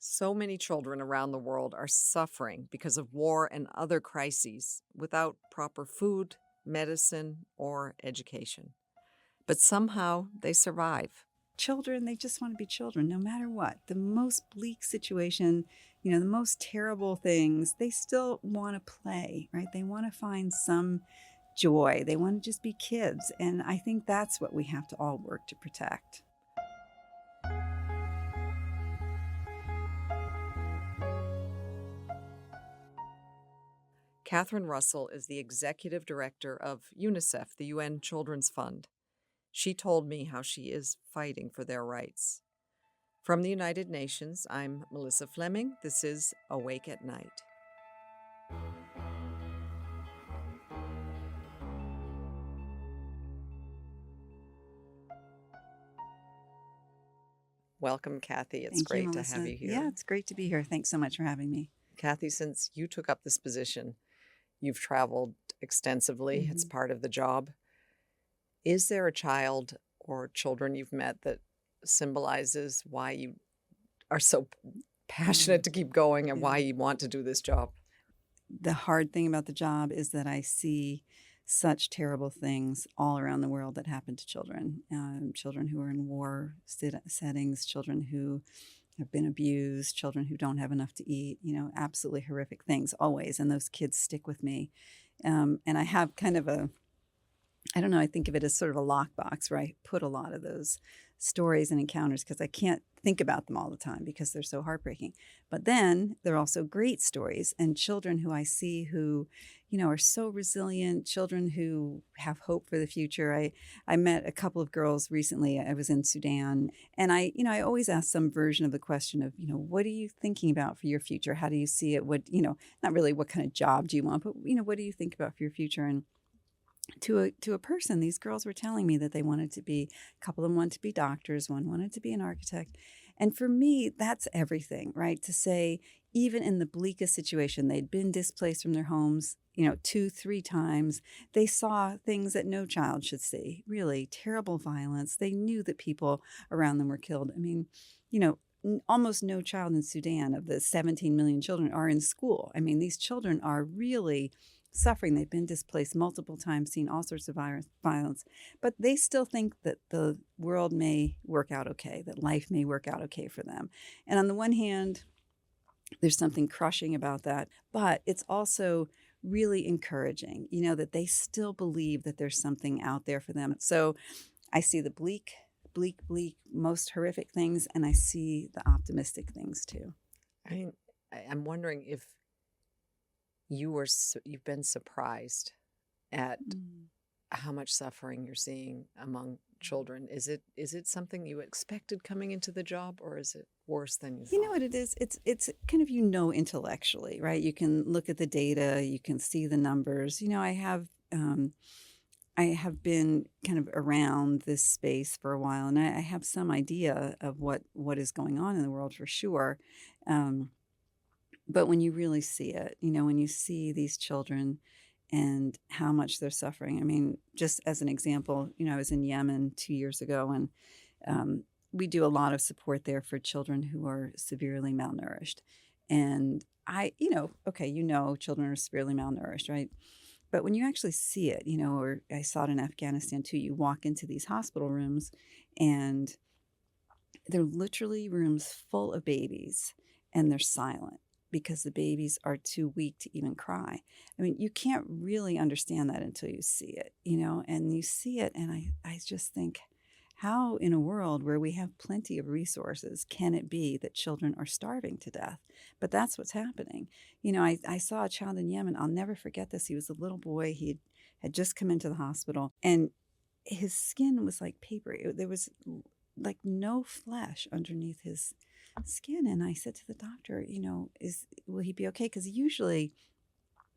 So many children around the world are suffering because of war and other crises without proper food, medicine, or education. But somehow they survive. Children, they just want to be children no matter what. The most bleak situation, the most terrible things, they still want to play, right? They want to find some joy. They want to just be kids. And I think that's what we have to all work to protect. Catherine Russell is the Executive Director of UNICEF, the UN Children's Fund. She told me how she is fighting for their rights. From the United Nations, I'm Melissa Fleming. This is Awake at Night. Welcome, Kathy. It's Thank you, great to have Melissa. you Yeah, here. it's great to be here. Thanks so much for having me. Kathy, since you took up this position, you've traveled extensively. It's part of the job. Is there a child or children you've met that symbolizes why you are so passionate to keep going and why you want to do this job? The hard thing about the job is that I see such terrible things all around the world that happen to children. Children who are in war settings, children who have been abused, children who don't have enough to eat, absolutely horrific things always. And those kids stick with me. And I have kind of I don't know, I think of it as sort of a lockbox where I put a lot of those stories and encounters because I can't think about them all the time because they're so heartbreaking. But then there are also great stories and children who I see who, are so resilient, children who have hope for the future. I met a couple of girls recently. I was in Sudan and I always ask some version of the question of, what are you thinking about for your future? How do you see it? What, not really what kind of job do you want, but, what do you think about for your future? And to a person, these girls were telling me that they wanted to be, a couple of them wanted to be doctors, one wanted to be an architect. And for me, that's everything, right? To say, even in the bleakest situation, they'd been displaced from their homes, 2, 3 times. They saw things that no child should see, really terrible violence. They knew that people around them were killed. I mean, almost no child in Sudan of the 17 million children are in school. I mean, these children are really suffering. They've been displaced multiple times, seen all sorts of violence, but they still think that the world may work out okay, that life may work out okay for them. And on the one hand, there's something crushing about that, but it's also really encouraging, that they still believe that there's something out there for them. So I see the bleak, most horrific things, and I see the optimistic things too. I mean, I'm wondering if you've been surprised at how much suffering you're seeing among children. Is it something you expected coming into the job, or is it worse than you thought? You know what it is? It's kind of, intellectually, right? You can look at the data, you can see the numbers. I have been kind of around this space for a while, and I have some idea of what is going on in the world for sure. But when you really see it, when you see these children and how much they're suffering. I mean, just as an example, I was in Yemen 2 years ago, and we do a lot of support there for children who are severely malnourished. And children are severely malnourished, right? But when you actually see it, or I saw it in Afghanistan too, you walk into these hospital rooms and they're literally rooms full of babies and they're silent because the babies are too weak to even cry. I mean, you can't really understand that until you see it, and you see it. And I just think, how in a world where we have plenty of resources can it be that children are starving to death? But that's what's happening. I saw a child in Yemen. I'll never forget this. He was a little boy. He had just come into the hospital and his skin was like paper. There was like no flesh underneath his skin. And I said to the doctor, will he be okay? Because usually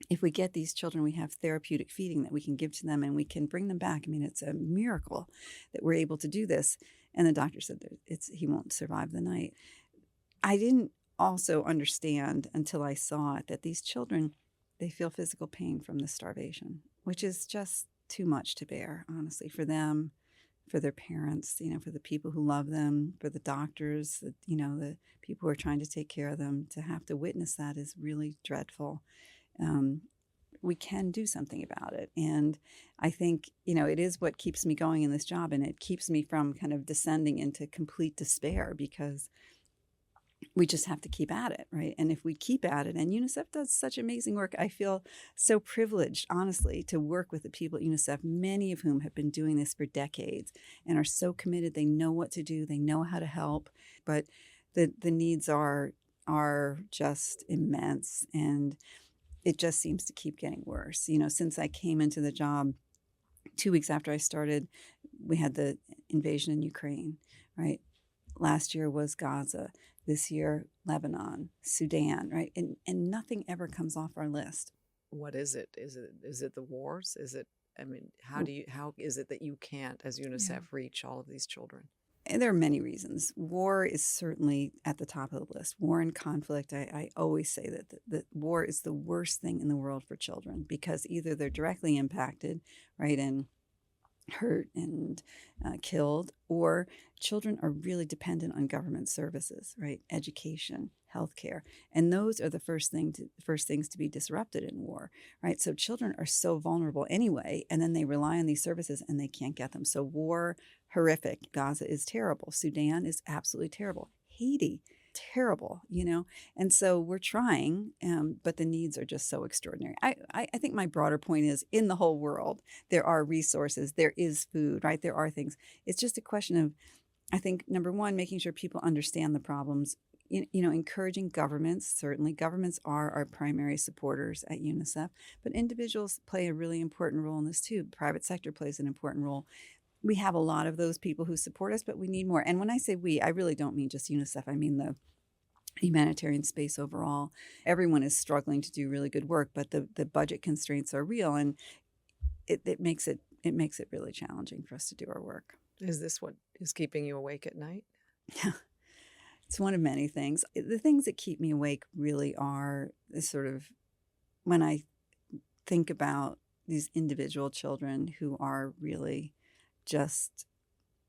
if we get these children, we have therapeutic feeding that we can give to them and we can bring them back. I mean, it's a miracle that we're able to do this. And the doctor said that he won't survive the night. I didn't also understand until I saw it that these children, they feel physical pain from the starvation, which is just too much to bear, honestly, for them, for their parents, for the people who love them, for the doctors, the people who are trying to take care of them. To have to witness that is really dreadful. Um, we can do something about it. And I think, it is what keeps me going in this job. And it keeps me from kind of descending into complete despair, because we just have to keep at it, right? And if we keep at it, and UNICEF does such amazing work, I feel so privileged, honestly, to work with the people at UNICEF, many of whom have been doing this for decades and are so committed. They know what to do, they know how to help, but the needs are just immense, and it just seems to keep getting worse. Since I came into the job, 2 weeks after I started, we had the invasion in Ukraine, right? Last year was Gaza. This year, Lebanon, Sudan, right? And nothing ever comes off our list. What is it? Is it the wars? Is it, I mean, how is it that you can't, as UNICEF, Yeah. reach all of these children? And there are many reasons. War is certainly at the top of the list. War and conflict. I always say that war is the worst thing in the world for children, because either they're directly impacted, right, and hurt and killed, or children are really dependent on government services, right? Education, healthcare, and those are the first things to be disrupted in war, right? So children are so vulnerable anyway, and then they rely on these services and they can't get them. So war, horrific. Gaza is terrible. Sudan is absolutely terrible. Haiti, terrible, and so we're trying, but the needs are just so extraordinary. I think my broader point is, in the whole world there are resources, there is food, right? There are things. It's just a question of, I think, number one, making sure people understand the problems, encouraging governments. Certainly governments are our primary supporters at UNICEF, but individuals play a really important role in this too. Private sector plays an important role. We have a lot of those people who support us, but we need more. And when I say we, I really don't mean just UNICEF. I mean the humanitarian space overall. Everyone is struggling to do really good work, but the budget constraints are real, and it makes it really challenging for us to do our work. Is this what is keeping you awake at night? Yeah, it's one of many things. The things that keep me awake really are sort of when I think about these individual children who are really just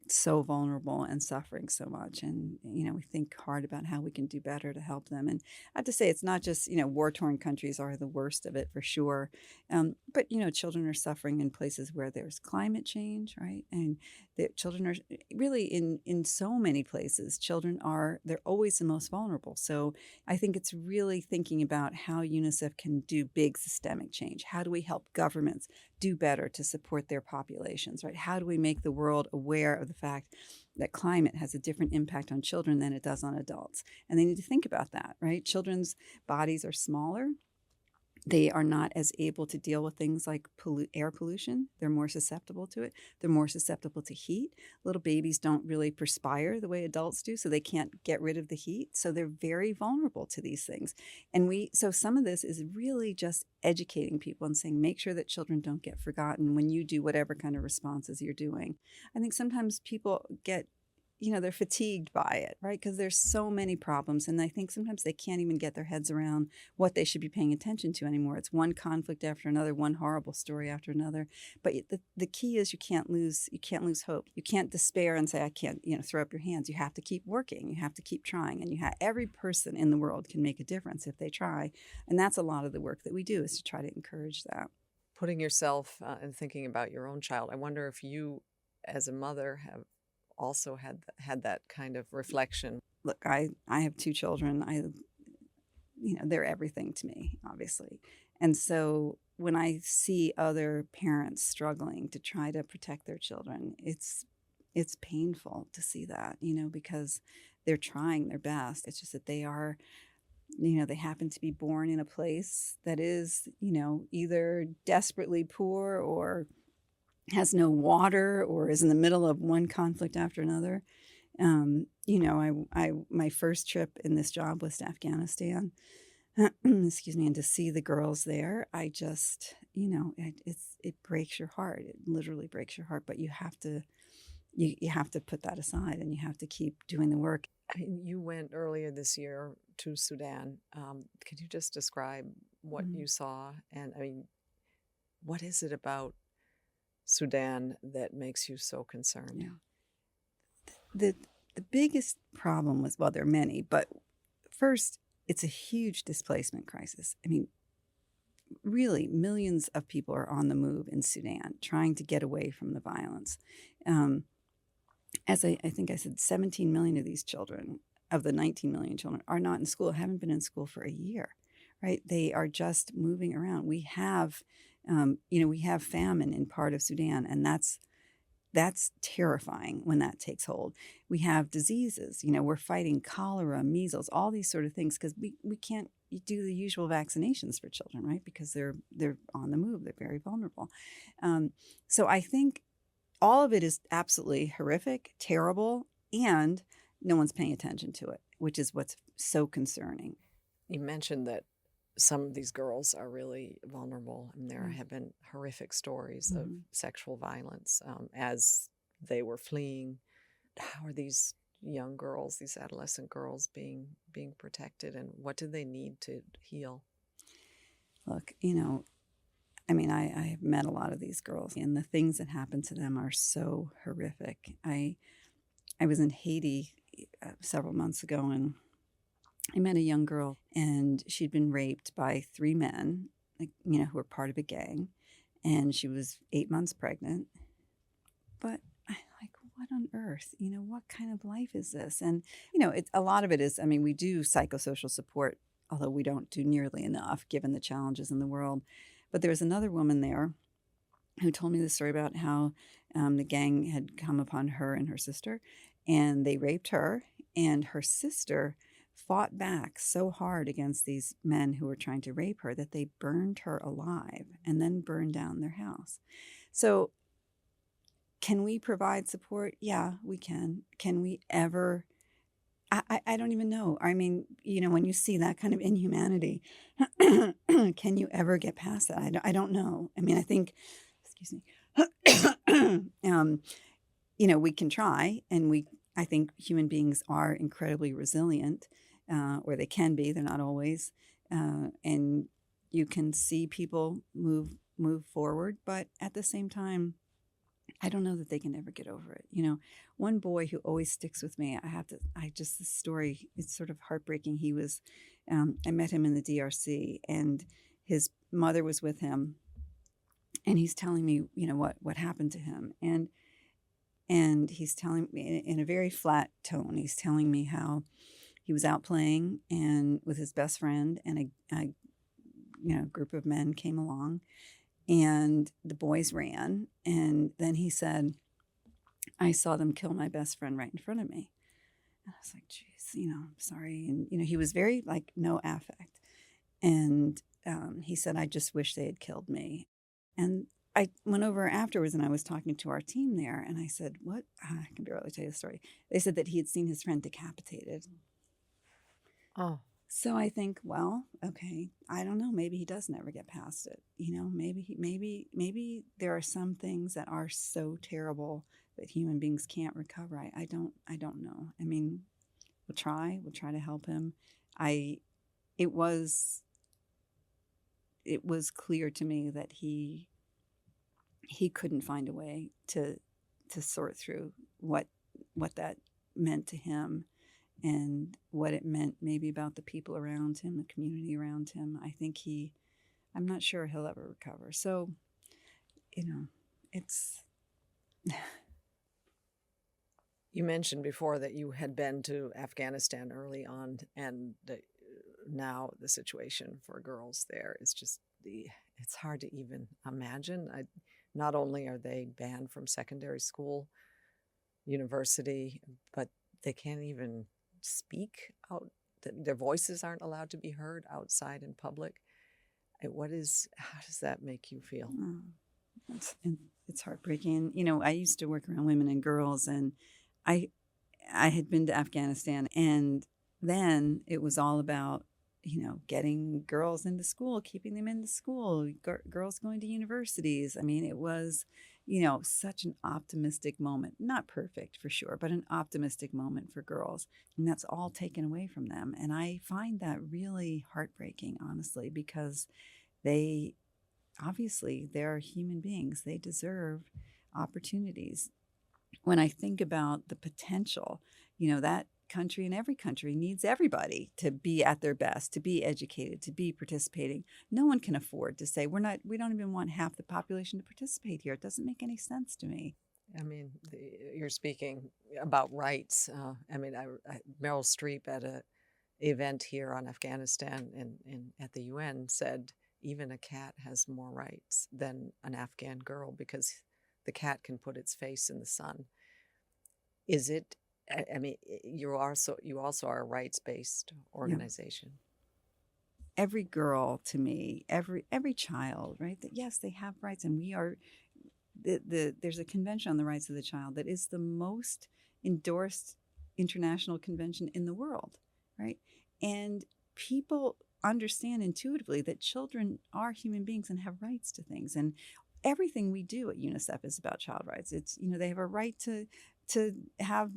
so vulnerable and suffering so much. And, we think hard about how we can do better to help them. And I have to say, it's not just, war-torn countries are the worst of it for sure. But, children are suffering in places where there's climate change, right? And the children are really in so many places, they're always the most vulnerable. So I think it's really thinking about how UNICEF can do big systemic change. How do we help governments do better to support their populations, right? How do we make the world aware of the fact that climate has a different impact on children than it does on adults? And they need to think about that, right? Children's bodies are smaller. They are not as able to deal with things like air pollution. They're more susceptible to it. They're more susceptible to heat. Little babies don't really perspire the way adults do, so they can't get rid of the heat. So they're very vulnerable to these things. And so some of this is really just educating people and saying, make sure that children don't get forgotten when you do whatever kind of responses you're doing. I think sometimes people get they're fatigued by it, right? Because there's so many problems. And I think sometimes they can't even get their heads around what they should be paying attention to anymore. It's one conflict after another, one horrible story after another. But the key is you can't lose hope. You can't despair and say, I can't, throw up your hands. You have to keep working. You have to keep trying. And every person in the world can make a difference if they try. And that's a lot of the work that we do, is to try to encourage that. Putting yourself and thinking about your own child, I wonder if you, as a mother, have also had that kind of reflection. Look, I have 2 children. They're everything to me, obviously. And so when I see other parents struggling to try to protect their children, it's painful to see that, because they're trying their best. It's just that they are, they happen to be born in a place that is, either desperately poor or has no water or is in the middle of one conflict after another. My first trip in this job was to Afghanistan, excuse me, and to see the girls there, I just, it breaks your heart. It literally breaks your heart, but you have to put that aside and you have to keep doing the work. I mean, you went earlier this year to Sudan. Could you just describe what you saw? And I mean, what is it about Sudan that makes you so concerned? Yeah. The biggest problem was, well, there are many, but first, it's a huge displacement crisis. I mean, really, millions of people are on the move in Sudan trying to get away from the violence. Um, as I think I said, 17 million of these children, of the 19 million children, are not in school, haven't been in school for a year, right? They are just moving around. We have, we have famine in part of Sudan, and that's terrifying when that takes hold. We have diseases, we're fighting cholera, measles, all these sort of things because we can't do the usual vaccinations for children, right? Because they're on the move, they're very vulnerable. So I think all of it is absolutely horrific, terrible, and no one's paying attention to it, which is what's so concerning. You mentioned that some of these girls are really vulnerable, and there Mm. have been horrific stories of Mhm. sexual violence as they were fleeing. How are these young girls, these adolescent girls, being protected, and what do they need to heal? Look, I mean, I have met a lot of these girls, and the things that happen to them are so horrific. I was in Haiti several months ago, and I met a young girl, and she'd been raped by three men, like, who were part of a gang, and she was 8 months pregnant. But I like, what on earth? What kind of life is this? And a lot of it is. I mean, we do psychosocial support, although we don't do nearly enough given the challenges in the world. But there was another woman there who told me the story about how the gang had come upon her and her sister, and they raped her, and her sister fought back so hard against these men who were trying to rape her that they burned her alive and then burned down their house. So can we provide support? Yeah, we can. Can we ever? I don't even know. I mean, when you see that kind of inhumanity, can you ever get past that? I don't know. I mean, I think, excuse me, we can try, and I think human beings are incredibly resilient, or they can be. They're not always, and you can see people move forward, but at the same time, I don't know that they can ever get over it. One boy who always sticks with me, this story, it's sort of heartbreaking. I met him in the DRC, and his mother was with him, and he's telling me, what happened to him. And he's telling me in a very flat tone, he's telling me how he was out playing and with his best friend, and a group of men came along, and the boys ran. And then he said, I saw them kill my best friend right in front of me. And I was like, geez, sorry. And, he was very like no affect. And he said, I just wish they had killed me. And I went over afterwards, and I was talking to our team there, and I said, what? I can barely tell you the story. They said that he had seen his friend decapitated. Oh, So I think, well, okay, I don't know. Maybe he does never get past it. Maybe there are some things that are so terrible that human beings can't recover. I don't know. I mean, we'll try to help him. It was clear to me that he couldn't find a way to sort through what that meant to him, and what it meant maybe about the people around him, the community around him. I'm not sure he'll ever recover. So, it's. you mentioned before that you had been to Afghanistan early on, and now the situation for girls there is just it's hard to even imagine. Not only are they banned from secondary school, university, but they can't even speak out. Their voices aren't allowed to be heard outside in public. How does that make you feel? It's heartbreaking. I used to work around women and girls, and I had been to Afghanistan, and then it was all about getting girls into school, keeping them into school, girls going to universities. I mean, it was such an optimistic moment. Not perfect for sure, but an optimistic moment for girls, and that's all taken away from them. And I find that really heartbreaking, honestly, because they obviously they're human beings. They deserve opportunities. When I think about the potential, that country and every country needs everybody to be at their best, to be educated, to be participating. No one can afford to say we don't even want half the population to participate here. It doesn't make any sense to me. I mean, you're speaking about rights. Meryl Streep at a event here on Afghanistan at the UN said even a cat has more rights than an Afghan girl because the cat can put its face in the sun. Is it? I mean, you also are a rights-based organization. Yeah. Every girl, to me, every child, right? That yes, they have rights, and we are. There's a convention on the rights of the child that is the most endorsed international convention in the world, right? And people understand intuitively that children are human beings and have rights to things. And everything we do at UNICEF is about child rights. It's, they have a right to have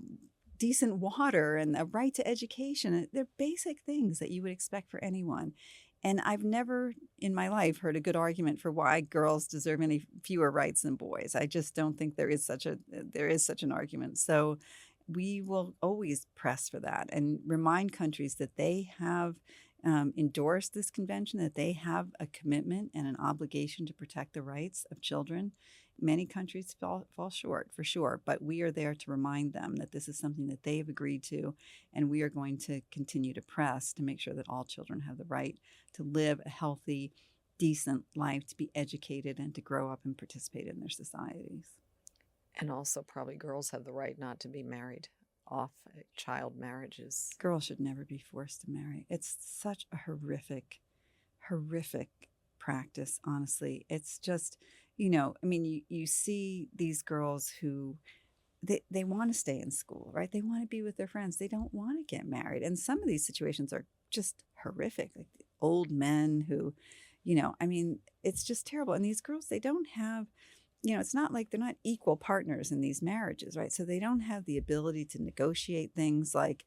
decent water and a right to education. They're basic things that you would expect for anyone. And I've never in my life heard a good argument for why girls deserve any fewer rights than boys. I just don't think there is such an argument. So we will always press for that and remind countries that they have endorsed this convention, that they have a commitment and an obligation to protect the rights of children. Many countries fall short, for sure, but we are there to remind them that this is something that they have agreed to, and we are going to continue to press to make sure that all children have the right to live a healthy, decent life, to be educated, and to grow up and participate in their societies. And also probably girls have the right not to be married off. Child marriages. Girls should never be forced to marry. It's such a horrific practice, honestly. It's just, you see these girls who they want to stay in school, right? They want to be with their friends. They don't want to get married. And some of these situations are just horrific, like the old men who, it's just terrible. And these girls, they don't have, it's not like they're not equal partners in these marriages, right? So they don't have the ability to negotiate things like,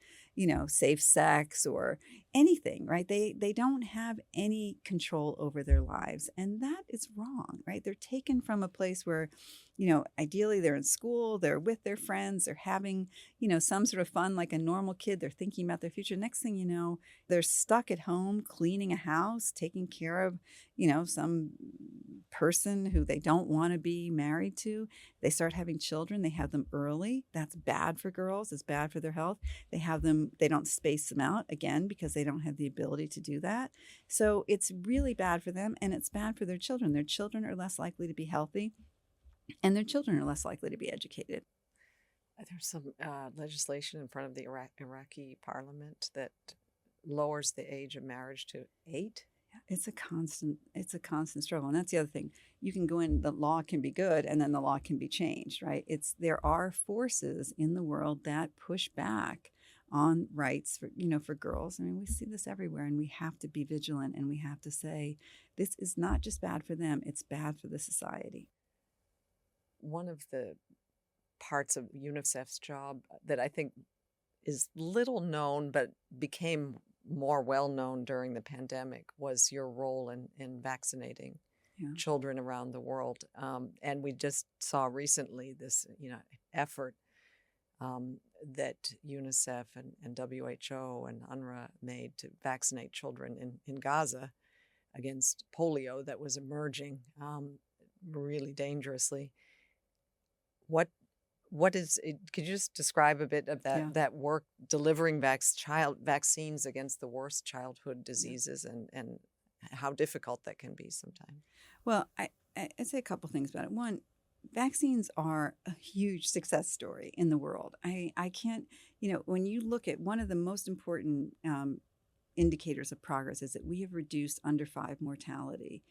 safe sex or anything, right? They don't have any control over their lives. And that is wrong, right? They're taken from a place where, ideally they're in school, they're with their friends, they're having, some sort of fun like a normal kid. They're thinking about their future. Next thing you know, they're stuck at home cleaning a house, taking care of, some person who they don't want to be married to. They start having children. They have them early. That's bad for girls. It's bad for their health. They don't space them out, again, because they don't have the ability to do that. So it's really bad for them, and it's bad for their children. Their children are less likely to be healthy, and their children are less likely to be educated. There's some legislation in front of the Iraqi parliament that lowers the age of marriage to 8. It's a constant struggle. And that's the other thing. You can go in, the law can be good, and then the law can be changed, right? There are forces in the world that push back on rights for girls. I mean, we see this everywhere, and we have to be vigilant, and we have to say, this is not just bad for them, it's bad for the society. One of the parts of UNICEF's job that I think is little known but became more well-known during the pandemic was your role in vaccinating children around the world. And we just saw recently this, effort that UNICEF and WHO and UNRWA made to vaccinate children in Gaza against polio that was emerging really dangerously. What is it? Could you just describe a bit of that work delivering vaccines against the worst childhood diseases and how difficult that can be sometimes? Well, I'd say a couple things about it. One, vaccines are a huge success story in the world. I can't, when you look at one of the most important indicators of progress is that we have reduced under 5 mortality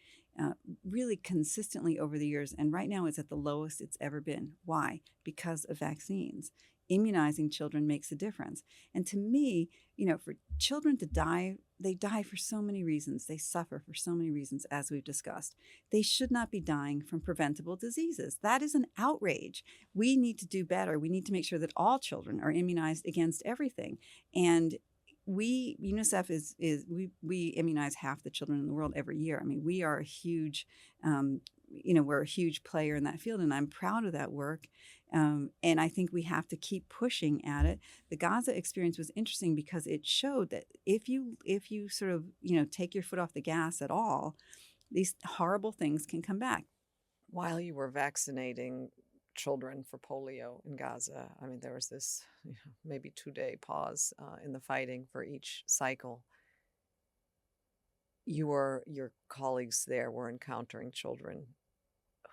really consistently over the years. And right now it's at the lowest it's ever been. Why? Because of vaccines. Immunizing children makes a difference. And to me, for children to die, they die for so many reasons. They suffer for so many reasons, as we've discussed. They should not be dying from preventable diseases. That is an outrage. We need to do better. We need to make sure that all children are immunized against everything. And UNICEF we immunize half the children in the world every year. I mean, we are a huge, we're a huge player in that field, and I'm proud of that work. And I think we have to keep pushing at it. The Gaza experience was interesting because it showed that if you sort of take your foot off the gas at all, these horrible things can come back. While you were vaccinating children for polio in Gaza, I mean, there was this maybe 2-day pause in the fighting for each cycle. Your colleagues there were encountering children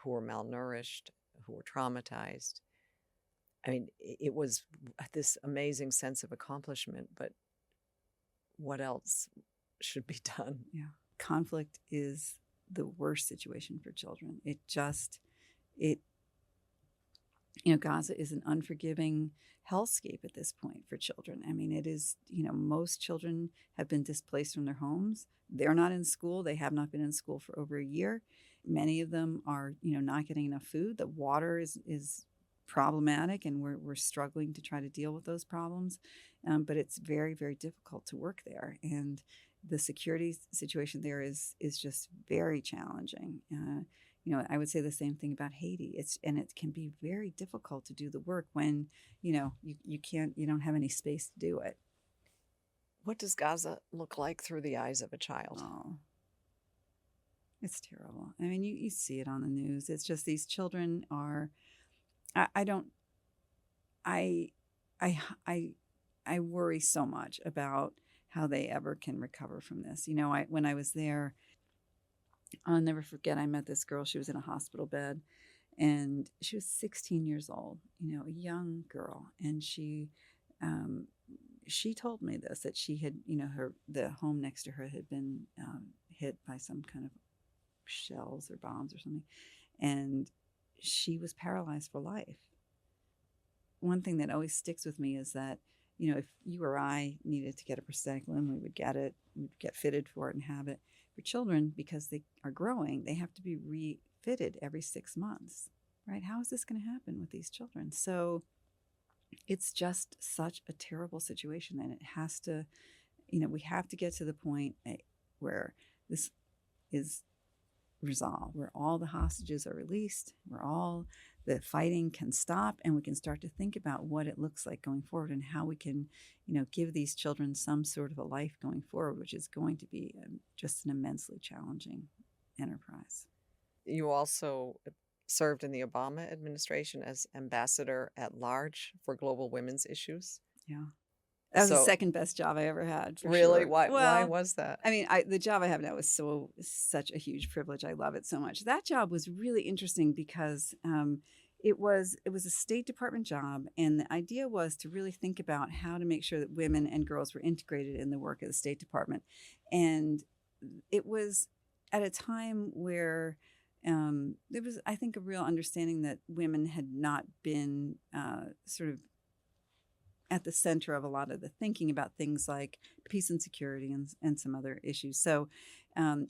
who were malnourished, who were traumatized. I mean, it was this amazing sense of accomplishment, but what else should be done? Yeah. Conflict is the worst situation for children. Gaza is an unforgiving hellscape at this point for children. I mean, it is, most children have been displaced from their homes. They're not in school. They have not been in school for over a year. Many of them are, not getting enough food. The water is problematic, and we're struggling to try to deal with those problems. But it's very, very difficult to work there. And the security situation there is just very challenging. I would say the same thing about Haiti. It can be very difficult to do the work when, you don't have any space to do it. What does Gaza look like through the eyes of a child? Oh, it's terrible. I mean, you see it on the news. It's just these children are, I worry so much about how they ever can recover from this. When I was there, I'll never forget, I met this girl. She was in a hospital bed, and she was 16 years old, a young girl. And she told me this, that she had, the home next to her had been hit by some kind of shells or bombs or something. And she was paralyzed for life. One thing that always sticks with me is that, if you or I needed to get a prosthetic limb, we would get it, we'd get fitted for it and have it. For children, because they are growing, they have to be refitted every 6 months, right? How is this going to happen with these children? So it's just such a terrible situation, and it has to, we have to get to the point where this is resolved, where all the hostages are released, where all the fighting can stop, and we can start to think about what it looks like going forward and how we can, give these children some sort of a life going forward, which is going to be just an immensely challenging enterprise. You also served in the Obama administration as ambassador at large for global women's issues. Yeah. That was the second best job I ever had. Really? Sure. Why was that? I mean, the job I have now is such a huge privilege. I love it so much. That job was really interesting because it was a State Department job, and the idea was to really think about how to make sure that women and girls were integrated in the work of the State Department. And it was at a time where there was, I think, a real understanding that women had not been sort of at the center of a lot of the thinking about things like peace and security and some other issues. So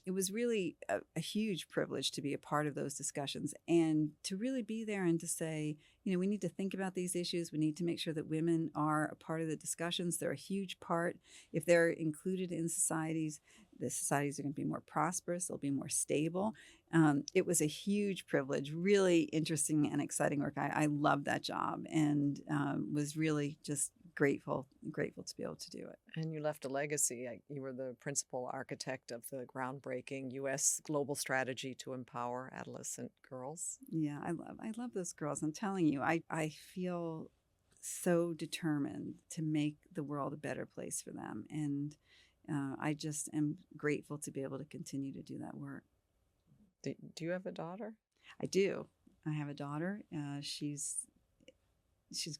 it was really a huge privilege to be a part of those discussions and to really be there and to say, we need to think about these issues. We need to make sure that women are a part of the discussions. They're a huge part. If they're included in societies, the societies are going to be more prosperous. They'll be more stable. It was a huge privilege, really interesting and exciting work. I loved that job and was really just grateful to be able to do it. And you left a legacy. You were the principal architect of the groundbreaking U.S. global strategy to empower adolescent girls. Yeah, I love those girls. I'm telling you, I feel so determined to make the world a better place for them. And I just am grateful to be able to continue to do that work. Do you have a daughter? I do. I have a daughter. She's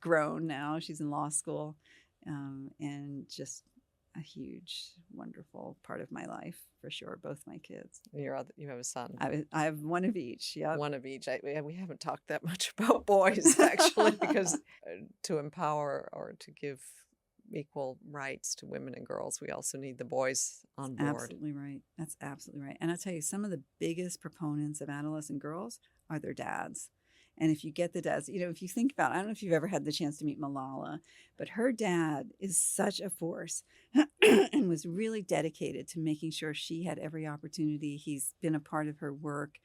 grown now. She's in law school, and just a huge, wonderful part of my life for sure. Both my kids. You have a son. I have one of each. Yeah, one of each. We haven't talked that much about boys actually, because to empower or to give equal rights to women and girls, we also need the boys on board. Absolutely right. That's absolutely right. And I'll tell you, some of the biggest proponents of adolescent girls are their dads. And if you get the dads, if you think about it, I don't know if you've ever had the chance to meet Malala, but her dad is such a force and was really dedicated to making sure she had every opportunity. He's been a part of her work.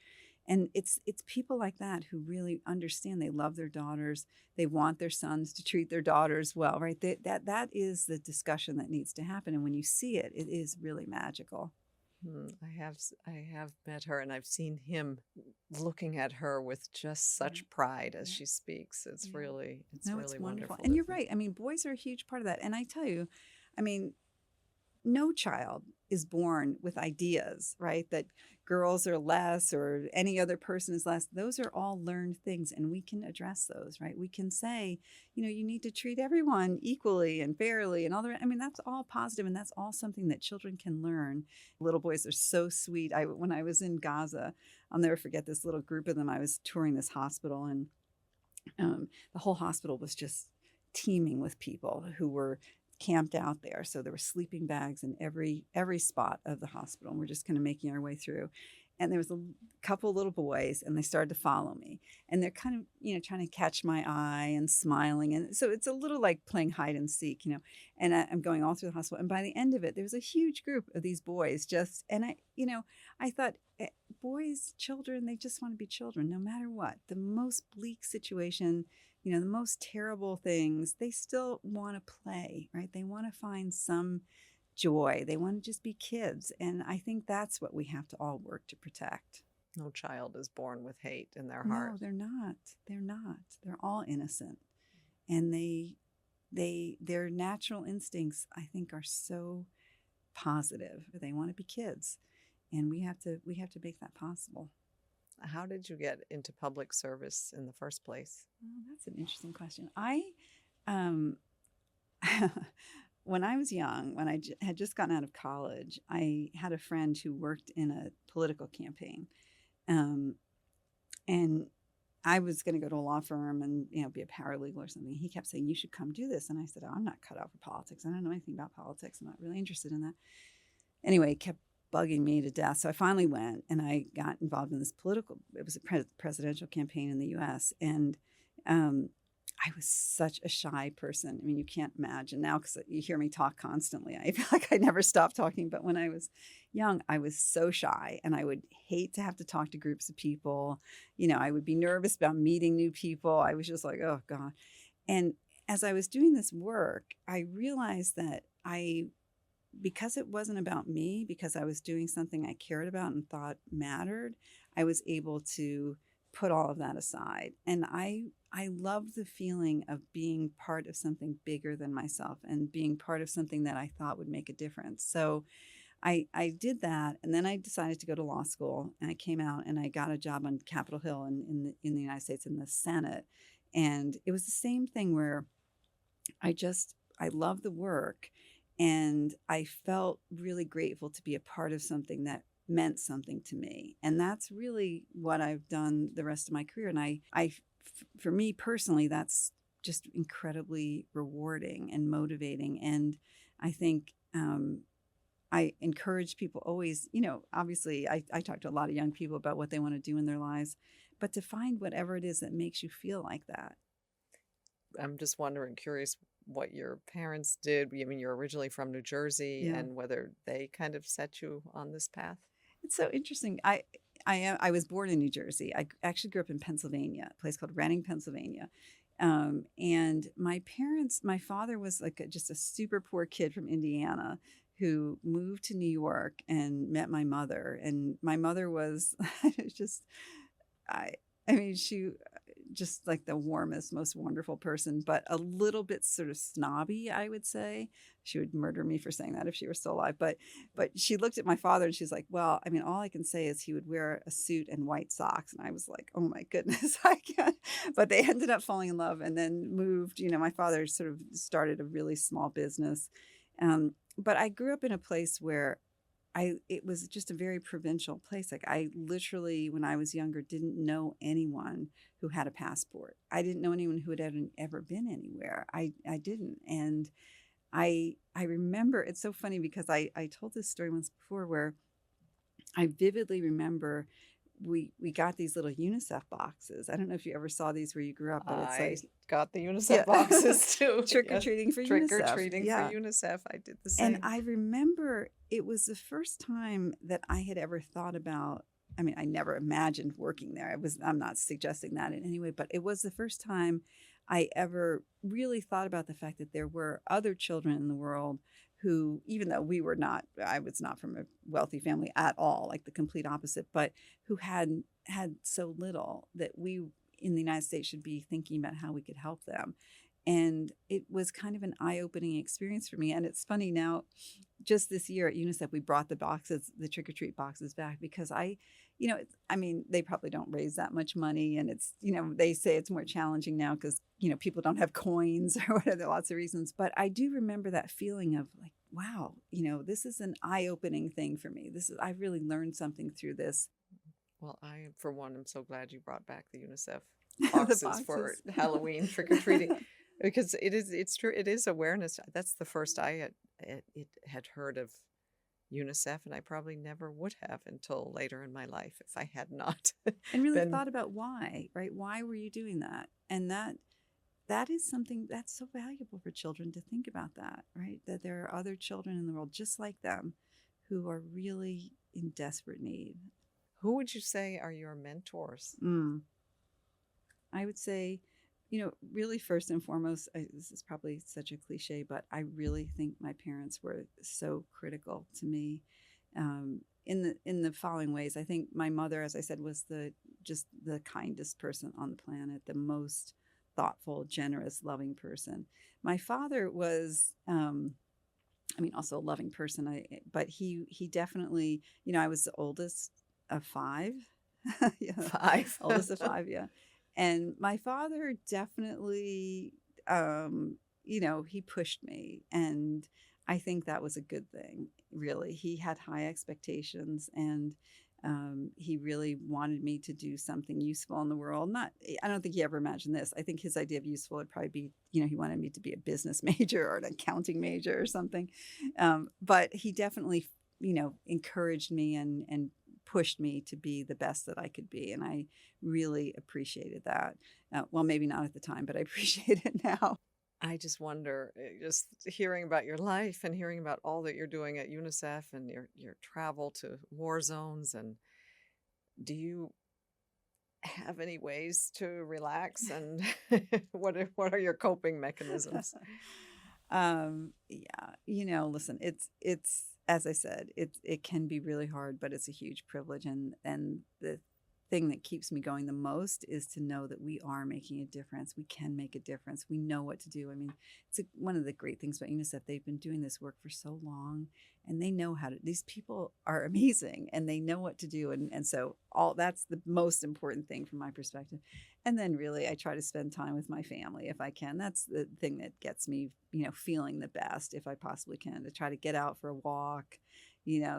And it's people like that who really understand. They love their daughters. They want their sons to treat their daughters well, right? That is the discussion that needs to happen. And when you see it, it is really magical. I have met her, and I've seen him looking at her with just such pride as she speaks. It's really it's wonderful. wonderful. And you're right. I mean, boys are a huge part of that. And I tell you, I mean, no child is born with ideas, right? That girls are less or any other person is less. Those are all learned things, and we can address those, right? We can say, you need to treat everyone equally and fairly and all that. I mean, that's all positive, and that's all something that children can learn. Little boys are so sweet. When I was in Gaza, I'll never forget this little group of them. I was touring this hospital, and the whole hospital was just teeming with people who were camped out there. So there were sleeping bags in every spot of the hospital. And we're just kind of making our way through. And there was a couple little boys, and they started to follow me. And they're kind of, trying to catch my eye and smiling. And so it's a little like playing hide and seek, And I'm going all through the hospital. And by the end of it, there was a huge group of these boys I thought, boys, children, they just want to be children, no matter what. The most bleak situation, the most terrible things, they still want to play, right? They want to find some joy. They want to just be kids. And I think that's what we have to all work to protect. No child is born with hate in their heart. No, they're not. They're not. They're all innocent. And their natural instincts, I think, are so positive. They want to be kids. And we have to make that possible. How did you get into public service in the first place? Well, that's an interesting question. When I was young, when I had just gotten out of college, I had a friend who worked in a political campaign. And I was going to go to a law firm and, be a paralegal or something. He kept saying, you should come do this. And I said, I'm not cut out for politics. I don't know anything about politics. I'm not really interested in that. Anyway, he kept bugging me to death. So I finally went, and I got involved in this it was a presidential campaign in the U.S. And I was such a shy person. I mean, you can't imagine now, because you hear me talk constantly. I feel like I never stopped talking. But when I was young, I was so shy, and I would hate to have to talk to groups of people. I would be nervous about meeting new people. I was just like, oh, God. And as I was doing this work, I realized that because it wasn't about me, because I was doing something I cared about and thought mattered, I was able to put all of that aside. And I loved the feeling of being part of something bigger than myself and being part of something that I thought would make a difference. So I did that. And then I decided to go to law school, and I came out and I got a job on Capitol Hill in the United States in the Senate. And it was the same thing where I loved the work. And I felt really grateful to be a part of something that meant something to me. And that's really what I've done the rest of my career. And for me personally, that's just incredibly rewarding and motivating. And I think I encourage people always, obviously I talk to a lot of young people about what they want to do in their lives, but to find whatever it is that makes you feel like that. I'm just curious what your parents did. I mean, you're originally from New Jersey, and whether they kind of set you on this path. It's so interesting. I was born in New Jersey. I actually grew up in Pennsylvania, a place called Reading, Pennsylvania. And my father was just a super poor kid from Indiana who moved to New York and met my mother. And my mother was she just like the warmest, most wonderful person, but a little bit sort of snobby, I would say. She would murder me for saying that if she were still alive. But she looked at my father and she's like, well, I mean, all I can say is he would wear a suit and white socks. And I was like, oh my goodness, I can't. But they ended up falling in love and then moved. My father sort of started a really small business. But I grew up in a place where it was just a very provincial place. Like I literally, when I was younger, didn't know anyone who had a passport. I didn't know anyone who had ever been anywhere. I didn't. And I remember, it's so funny because I told this story once before where I vividly remember we got these little UNICEF boxes. I don't know if you ever saw these where you grew up, but it's I like, got the UNICEF yeah, boxes too. trick or Yes. treating for Trick or UNICEF. treating for Yeah. UNICEF. I did the And same. I remember it was the first time that I had ever thought about, I mean, I never imagined working there. I'm not suggesting that in any way, but it was the first time I ever really thought about the fact that there were other children in the world who, even though I was not from a wealthy family at all, like the complete opposite, but who had so little that we in the United States should be thinking about how we could help them. And it was kind of an eye-opening experience for me. And it's funny now, just this year at UNICEF, we brought the trick-or-treat boxes back because I mean, they probably don't raise that much money. And it's, they say it's more challenging now because, people don't have coins or whatever, there are lots of reasons. But I do remember that feeling of like, wow, this is an eye-opening thing for me. I've really learned something through this. Well, I, for one, am so glad you brought back the UNICEF The boxes for Halloween trick-or-treating. Because it's true. It is awareness. That's the first I had heard of UNICEF, and I probably never would have until later in my life if I had not. And really thought about why, right? Why were you doing that? And that is something that's so valuable for children to think about that, right? That there are other children in the world just like them who are really in desperate need. Who would you say are your mentors? I would say, really first and foremost, this is probably such a cliche, but I really think my parents were so critical to me in the following ways. I think my mother, as I said, was just the kindest person on the planet, the most thoughtful, generous, loving person. My father was, also a loving person, but he definitely, I was the oldest of five. Yeah. 5. Oldest of 5, yeah. And my father definitely, he pushed me. And I think that was a good thing, really. He had high expectations and he really wanted me to do something useful in the world. I don't think he ever imagined this. I think his idea of useful would probably be, he wanted me to be a business major or an accounting major or something. But he definitely, encouraged me and pushed me to be the best that I could be. And I really appreciated that. Well, maybe not at the time, but I appreciate it now. I just wonder, just hearing about your life and hearing about all that you're doing at UNICEF and your travel to war zones, and do you have any ways to relax, and what are your coping mechanisms? Yeah, listen, it's as I said, it can be really hard, but it's a huge privilege, and the thing that keeps me going the most is to know that we are making a difference. We can make a difference. We know what to do. I mean, one of the great things about UNICEF. They've been doing this work for so long, and they know how to. These people are amazing, and they know what to do. And so that's the most important thing from my perspective. And then really, I try to spend time with my family if I can. That's the thing that gets me, feeling the best if I possibly can. To try to get out for a walk,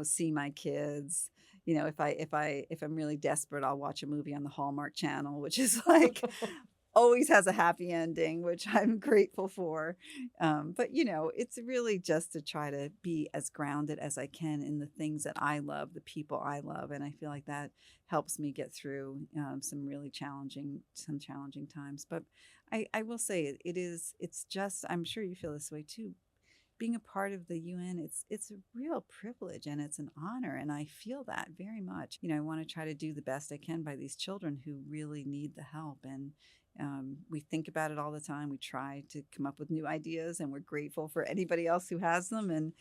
see my kids. If I'm really desperate, I'll watch a movie on the Hallmark Channel, which is like always has a happy ending, which I'm grateful for. But it's really just to try to be as grounded as I can in the things that I love, the people I love, and I feel like that helps me get through some challenging times. But I will say it's just, I'm sure you feel this way too. Being a part of the UN, it's a real privilege and it's an honor, and I feel that very much. I want to try to do the best I can by these children who really need the help, and we think about it all the time. We try to come up with new ideas, and we're grateful for anybody else who has them, and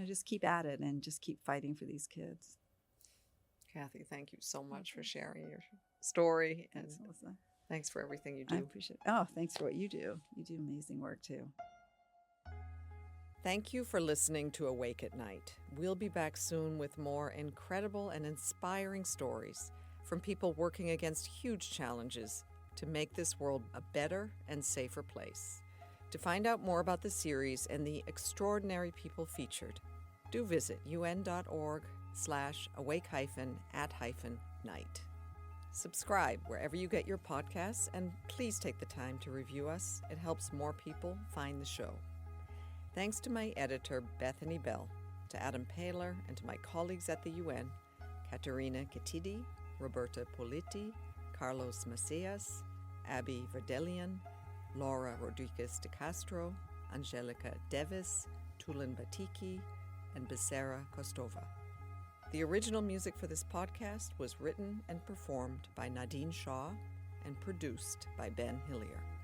just keep at it and just keep fighting for these kids. Kathy, thank you so much for sharing your story, and Thanks, Melissa. Thands for everything you do. I appreciate it. Oh, thanks for what you do. You do amazing work too. Thank you for listening to Awake at Night. We'll be back soon with more incredible and inspiring stories from people working against huge challenges to make this world a better and safer place. To find out more about the series and the extraordinary people featured, do visit un.org/awake-at-night. Subscribe wherever you get your podcasts, and please take the time to review us. It helps more people find the show. Thanks to my editor, Bethany Bell, to Adam Paler, and to my colleagues at the UN, Katerina Katidi, Roberta Politi, Carlos Macias, Abby Verdelian, Laura Rodriguez de Castro, Angelica Devis, Tulan Batiki, and Becerra Kostova. The original music for this podcast was written and performed by Nadine Shaw and produced by Ben Hillier.